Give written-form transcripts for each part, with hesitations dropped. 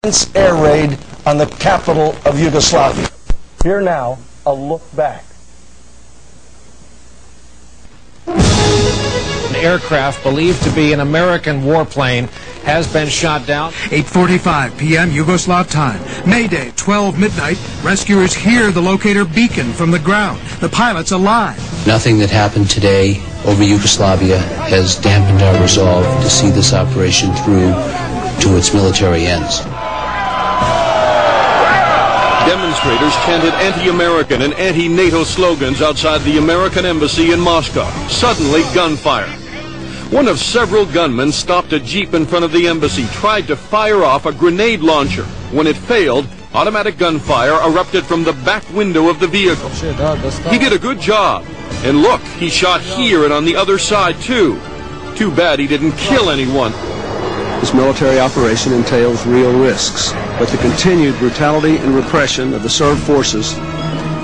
air raid on the capital of Yugoslavia. Here now, a look back. An aircraft believed to be an American warplane has been shot down. 8:45 p.m. Yugoslav time. Mayday, 12 midnight. Rescuers hear the locator beacon from the ground. The pilot's alive. Nothing that happened today over Yugoslavia has dampened our resolve to see this operation through to its military ends. Demonstrators chanted anti-American and anti-NATO slogans outside the American embassy in Moscow. Suddenly, gunfire. One of several gunmen stopped a jeep in front of the embassy, tried to fire off a grenade launcher. When it failed, automatic gunfire erupted from the back window of the vehicle. He did a good job. And look, he shot here and on the other side, too. Too bad he didn't kill anyone. This military operation entails real risks, but the continued brutality and repression of the Serb forces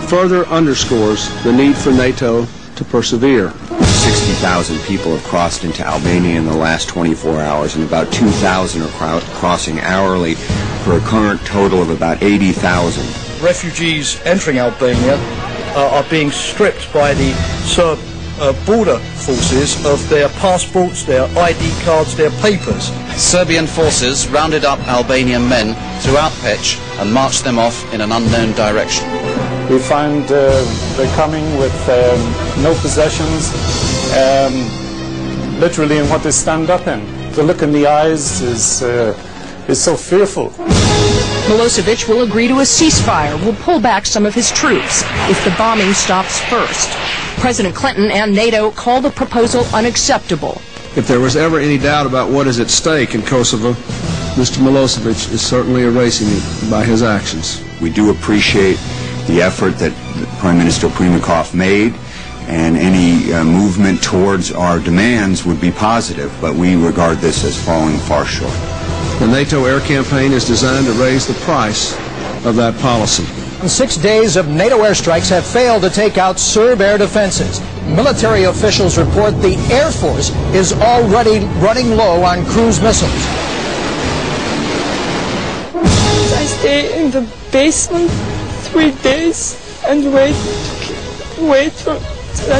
further underscores the need for NATO to persevere. 60,000 people have crossed into Albania in the last 24 hours, and about 2,000 are crossing hourly, for a current total of about 80,000. Refugees entering Albania are being stripped by the Serb border forces of their passports, their ID cards, their papers. Serbian forces rounded up Albanian men throughout Peć and marched them off in an unknown direction. We find they're coming with no possessions, literally in what they stand up in. The look in the eyes is so fearful. Milosevic will agree to a ceasefire, will pull back some of his troops if the bombing stops first. President Clinton and NATO call the proposal unacceptable. If there was ever any doubt about what is at stake in Kosovo, Mr. Milosevic is certainly erasing it by his actions. We do appreciate the effort that Prime Minister Primakov made, and any movement towards our demands would be positive, but we regard this as falling far short. The NATO air campaign is designed to raise the price of that policy. 6 days of NATO airstrikes have failed to take out Serb air defenses. Military officials report the Air Force is already running low on cruise missiles. I stay in the basement 3 days and wait for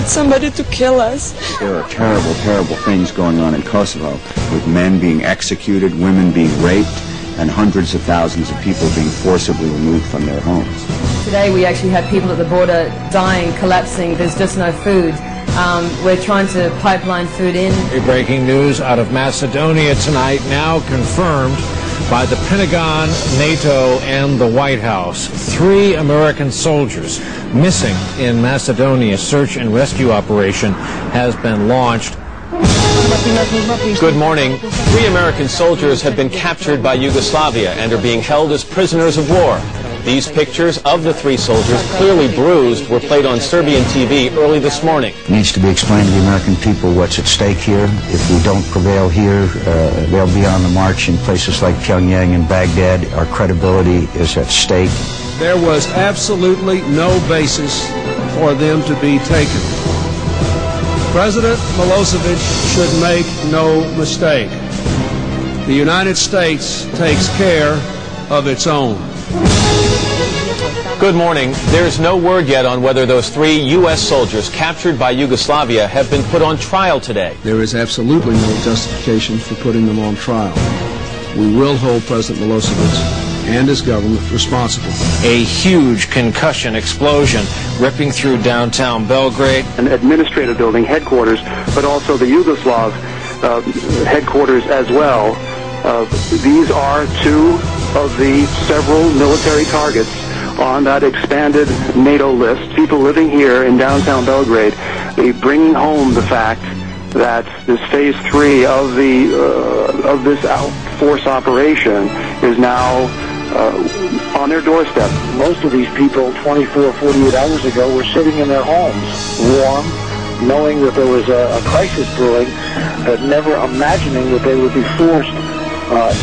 somebody to kill us. There are terrible, terrible things going on in Kosovo, with men being executed, women being raped, and hundreds of thousands of people being forcibly removed from their homes. Today we actually had people at the border dying, collapsing. There's just no food. We're trying to pipeline food in. Breaking news out of Macedonia tonight, now confirmed by the Pentagon, NATO, and the White House. 3 American soldiers missing in Macedonia. Search and rescue operation has been launched. Good morning. 3 American soldiers have been captured by Yugoslavia and are being held as prisoners of war. These pictures of the 3 soldiers, clearly bruised, were played on Serbian TV early this morning. It needs to be explained to the American people what's at stake here. If we don't prevail here, they'll be on the march in places like Pyongyang and Baghdad. Our credibility is at stake. There was absolutely no basis for them to be taken. President Milosevic should make no mistake. The United States takes care of its own. Good morning. There's no word yet on whether those 3 U.S. soldiers captured by Yugoslavia have been put on trial today. There is absolutely no justification for putting them on trial. We will hold President Milosevic and his government responsible. A huge concussion explosion ripping through downtown Belgrade. An administrative building, headquarters, but also the Yugoslav headquarters as well. These are 2 of the several military targets on that expanded NATO list. People living here in downtown Belgrade, bringing home the fact that this phase 3 of this force operation is now on their doorstep. Most of these people 24, 48 hours ago were sitting in their homes, warm, knowing that there was a crisis brewing, but never imagining that they would be forced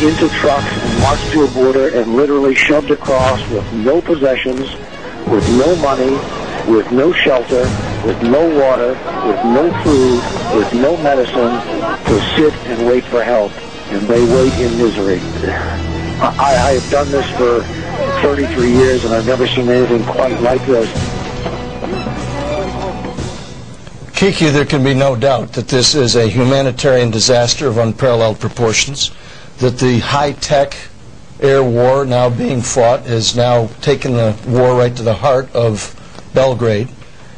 into trucks and marched to a border and literally shoved across with no possessions, with no money, with no shelter, with no water, with no food, with no medicine, to sit and wait for help. And they wait in misery. I have done this for 33 years, and I've never seen anything quite like this. Kiki, there can be no doubt that this is a humanitarian disaster of unparalleled proportions, that the high-tech air war now being fought has now taken the war right to the heart of Belgrade,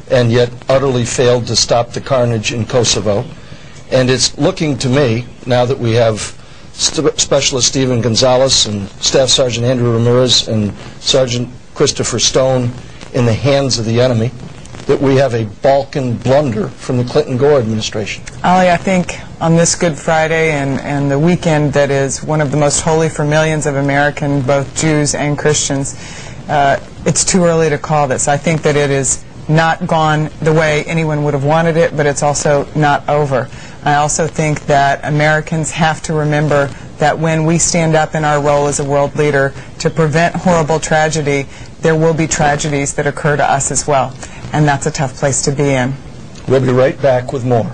and yet utterly failed to stop the carnage in Kosovo. And it's looking to me, now that we have Specialist Stephen Gonzalez and Staff Sergeant Andrew Ramirez and Sergeant Christopher Stone in the hands of the enemy, that we have a Balkan blunder from the Clinton-Gore administration. Ali, I think on this Good Friday and the weekend that is one of the most holy for millions of American, both Jews and Christians, it's too early to call this. I think that it is not gone the way anyone would have wanted it, but it's also not over. I also think that Americans have to remember that when we stand up in our role as a world leader to prevent horrible tragedy, there will be tragedies that occur to us as well. And that's a tough place to be in. We'll be right back with more.